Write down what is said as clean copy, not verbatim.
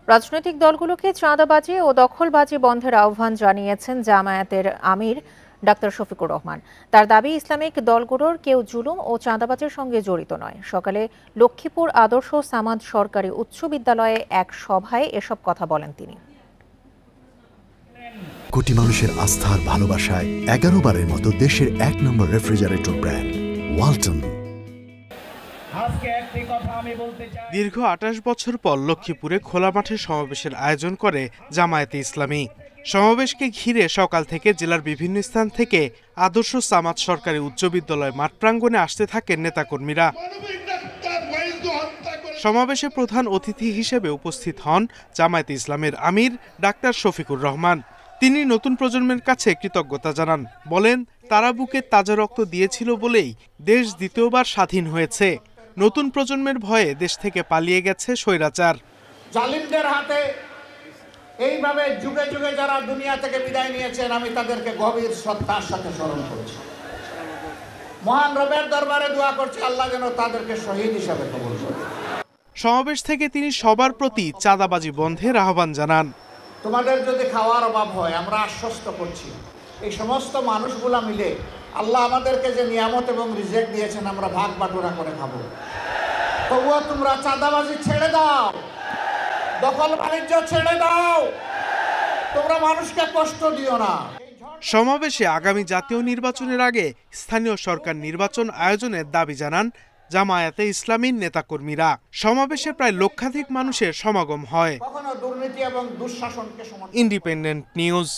রাজনৈতিক দলগুলোকে চাঁদাবাজি ও দখলবাজি বন্ধের আহ্বান জানিয়েছেন জামায়াতের আমির ডাক্তার শফিকুর রহমান। তার দাবি, ইসলামিক দলগুলোর কেউ জুলুম ও চাঁদাবাজির সঙ্গে জড়িত নয়। সকালে লক্ষ্মীপুর আদর্শ সামাদ সরকারি উচ্চ বিদ্যালয়ে এক সভায় এসব কথা বলেন তিনি। কোটি মানুষের আস্থার ভালোবাসায় 11 বারের মতো দেশের 1 নম্বর রেফ্রিজারেটর ব্র্যান্ড ওয়ালটন। দীর্ঘ 28 বছর পর লক্ষ্মীপুরে খোলা মাঠে সমাবেশের আয়োজন করে জামায়াতে ইসলামী। সমাবেশকে ঘিরে সকাল থেকে জেলার বিভিন্ন স্থান থেকে আদর্শ সামাদ সরকারি উচ্চ বিদ্যালয় মাঠ প্রাঙ্গণে আসতে থাকেন নেতাকর্মীরা। সমাবেশে প্রধান অতিথি হিসেবে উপস্থিত হন জামায়াতে ইসলামের আমির ডাক্তার শফিকুর রহমান। তিনি নতুন প্রজন্মের কাছে কৃতজ্ঞতা জানান। বলেন, তারা বুকে তাজা রক্ত দিয়েছিল বলেই দেশ দ্বিতীয়বার স্বাধীন হয়েছে। নতুন প্রজন্মের ভয়ে দেশ থেকে পালিয়ে গেছে স্বৈরাচার। জালিমদের হাতে এইভাবে যুগে যুগে যারা দুনিয়া থেকে বিদায় নিয়েছেন, আমি তাদেরকে গভীর শ্রদ্ধার সাথে স্মরণ করছি। মহান রবের দরবারে দোয়া করছি, আল্লাহ যেন তাদেরকে শহীদ হিসাবে কবুল করেন। সমাবেশ থেকে তিনি সবার প্রতি চাঁদাবাজি বন্ধের আহ্বান জানান। তোমাদের যদি খাওয়ার অভাব হয়, আমরা আশ্বস্ত করছি এই সমস্ত মানুষগুলা মিলে আল্লাহ আমাদেরকে যে নিয়ামত এবং রিজেক্ট দিয়েছেন, আমরা ভাগ বাটোরা করে খাবো। তবুও তোমরা চাঁদাবাজি ছেড়ে দাও, দখল বাণিজ্য ছেড়ে দাও, তোমরা মানুষকে কষ্ট দিও না। সমাবেশে আগামী জাতীয় নির্বাচনের আগে স্থানীয় সরকার নির্বাচন আয়োজনের দাবি জানান জামায়াতে ইসলামীর নেতাকর্মীরা। সমাবেশে প্রায় লক্ষাধিক মানুষের সমাগম হয়। কখনো দুর্নীতি এবং দুঃশাসনকে ইন্ডিপেন্ডেন্ট নিউজ।